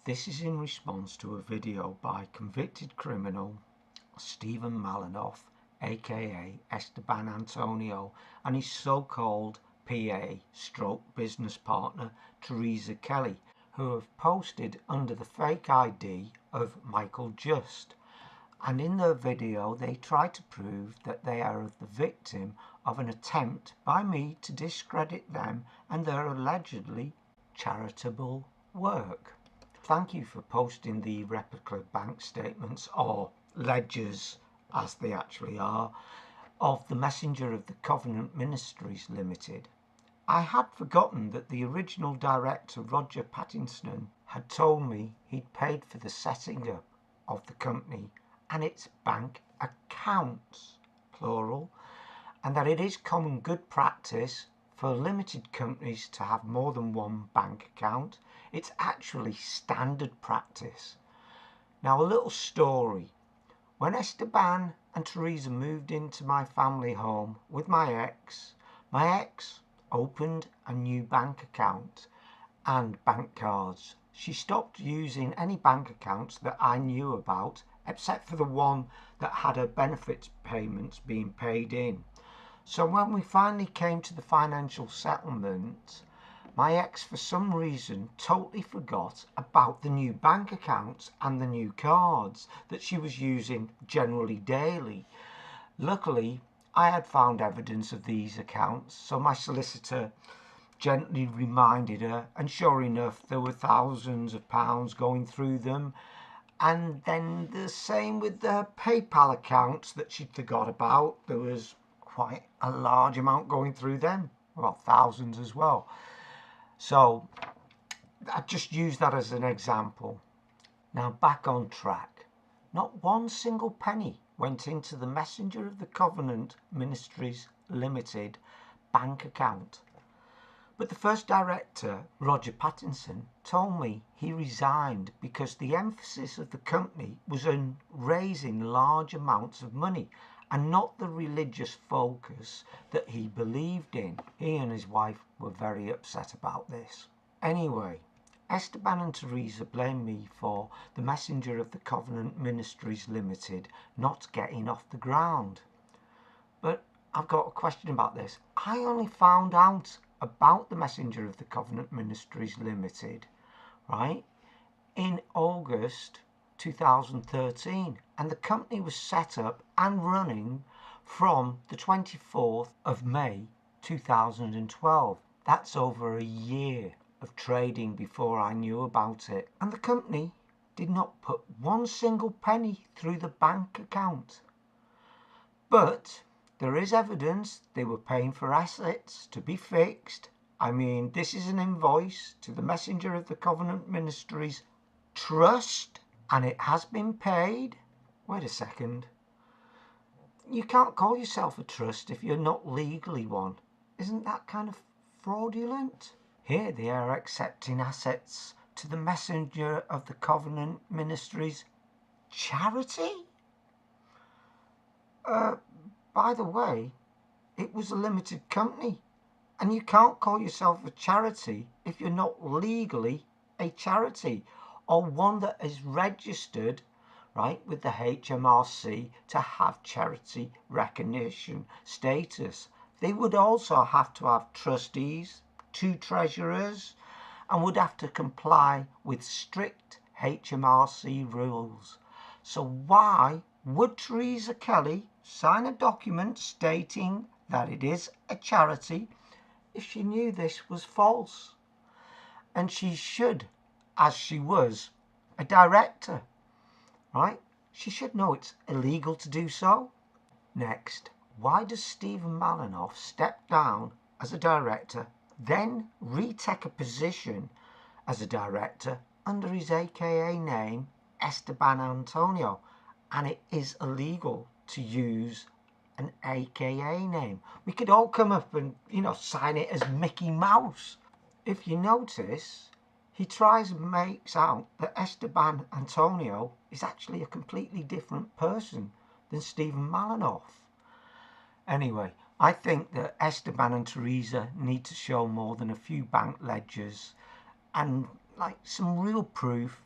This is in response to a video by convicted criminal Steven Malinoff, aka Esteban Antonio, and his so-called PA stroke business partner Teresa Kelly, who have posted under the fake ID of Michael Just. And in their video they try to prove that they are the victim of an attempt by me to discredit them and their allegedly charitable work. Thank you for posting the replica bank statements, or ledgers as they actually are, of the Messenger of the Covenant Ministries Limited. I had forgotten that the original director, Roger Pattinson, had told me he'd paid for the setting up of the company and its bank accounts, plural, and that it is common good practice for limited companies to have more than one bank account. It's actually standard practice. Now, a little story. When Esteban and Teresa moved into my family home with my ex opened a new bank account and bank cards. She stopped using any bank accounts that I knew about, except for the one that had her benefits payments being paid in. So when we finally came to the financial settlement, my ex, for some reason, totally forgot about the new bank accounts and the new cards that she was using generally daily. Luckily, I had found evidence of these accounts, so my solicitor gently reminded her, and sure enough, there were thousands of pounds going through them. And then the same with the PayPal accounts that she'd forgot about. There was quite a large amount going through them, well, thousands as well. So I just use that as an example. Now back on track. Not one single penny went into the Messenger of the Covenant Ministries Limited bank account. But the first director, Roger Pattinson, told me he resigned because the emphasis of the company was on raising large amounts of money and not the religious focus that he believed in. He and his wife were very upset about this. Anyway, Esteban and Teresa blamed me for the Messenger of the Covenant Ministries Limited not getting off the ground. But I've got a question about this. I only found out about the Messenger of the Covenant Ministries Limited, right, in August 2013, and the company was set up and running from the 24th of May 2012. That's over a year of trading before I knew about it, and the company did not put one single penny through the bank account. But there is evidence they were paying for assets to be fixed. I mean, this is an invoice to the Messenger of the Covenant Ministries Trust, and it has been paid. Wait a second. You can't call yourself a trust if you're not legally one. Isn't that kind of fraudulent? Here they are accepting assets to the Messenger of the Covenant Ministries charity? By the way, it was a limited company, and you can't call yourself a charity if you're not legally a charity, or one that is registered, right, with the HMRC to have charity recognition status. They would also have to have trustees, 2 treasurers, and would have to comply with strict HMRC rules. So why would Teresa Kelly sign a document stating that it is a charity if she knew this was false? And she should, as she was a director, right? She should know it's illegal to do so. Next, why does Steven Malinoff step down as a director, then retake a position as a director under his AKA name, Esteban Antonio, and it is illegal to use an AKA name? We could all come up and, sign it as Mickey Mouse. If you notice, he tries and makes out that Esteban Antonio is actually a completely different person than Steven Malinoff. Anyway, I think that Esteban and Teresa need to show more than a few bank ledgers and some real proof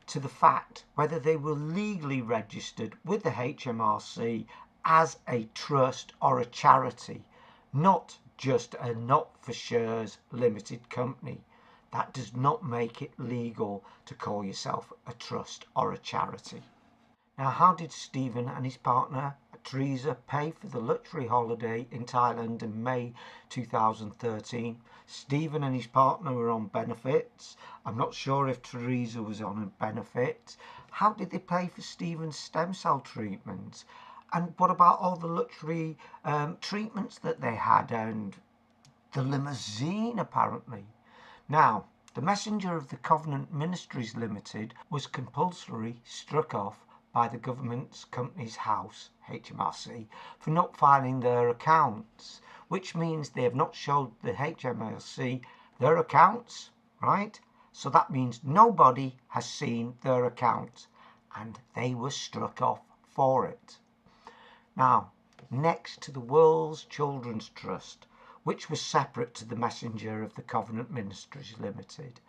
to the fact whether they were legally registered with the HMRC as a trust or a charity, not just a not-for-shares limited company. That does not make it legal to call yourself a trust or a charity. Now, how did Steven and his partner Teresa pay for the luxury holiday in Thailand in May 2013? Steven and his partner were on benefits. I'm not sure if Teresa was on a benefit. How did they pay for Steven's stem cell treatment? And what about all the luxury treatments that they had and the limousine, apparently? Now, the messenger of the Covenant Ministries Limited was compulsory struck off by the government's Companies House, HMRC, for not filing their accounts, which means they have not showed the HMRC their accounts, right? So that means nobody has seen their accounts, and they were struck off for it. Now, next to the World's Children's Trust, which was separate to the messenger of the Covenant Ministries Limited,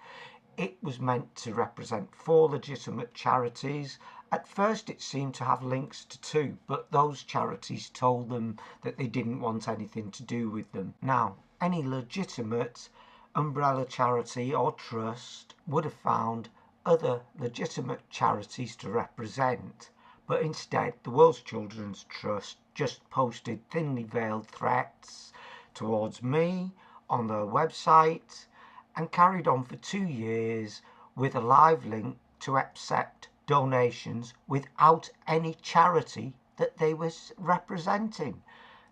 it was meant to represent 4 legitimate charities. At first it seemed to have links to 2, but those charities told them that they didn't want anything to do with them. Now, any legitimate umbrella charity or trust would have found other legitimate charities to represent, but instead the World's Children's Trust just posted thinly veiled threats towards me on their website and carried on for 2 years with a live link to accept donations without any charity that they were representing.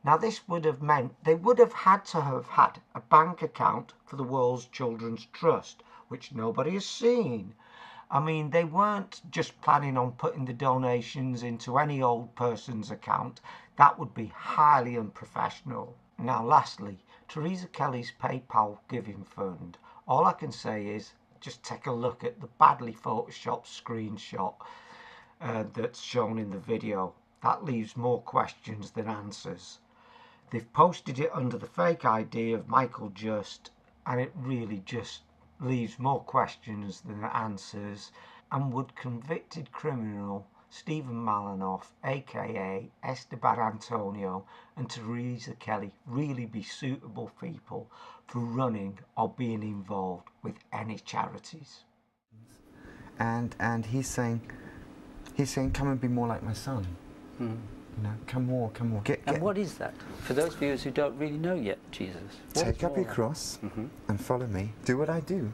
Now, this would have meant they would have had to have had a bank account for the World's Children's Trust, which nobody has seen. I mean, they weren't just planning on putting the donations into any old person's account. That would be highly unprofessional. Now, lastly, Teresa Kelly's PayPal giving fund. All I can say is just take a look at the badly photoshopped screenshot that's shown in the video. That leaves more questions than answers. They've posted it under the fake ID of Michael Just, and it really just leaves more questions than answers. And would convicted criminal Steven Malinoff, aka Esteban Antonio and Teresa Kelly, really be suitable people for running or being involved with any charities? And he's saying, come and be more like my son. You know, come more. And what is that? For those viewers who don't really know yet, Jesus. Take up your cross and follow me. Do what I do.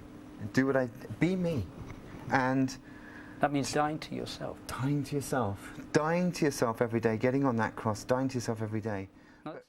Be me. And that means dying to yourself. Dying to yourself every day, getting on that cross, dying to yourself every day.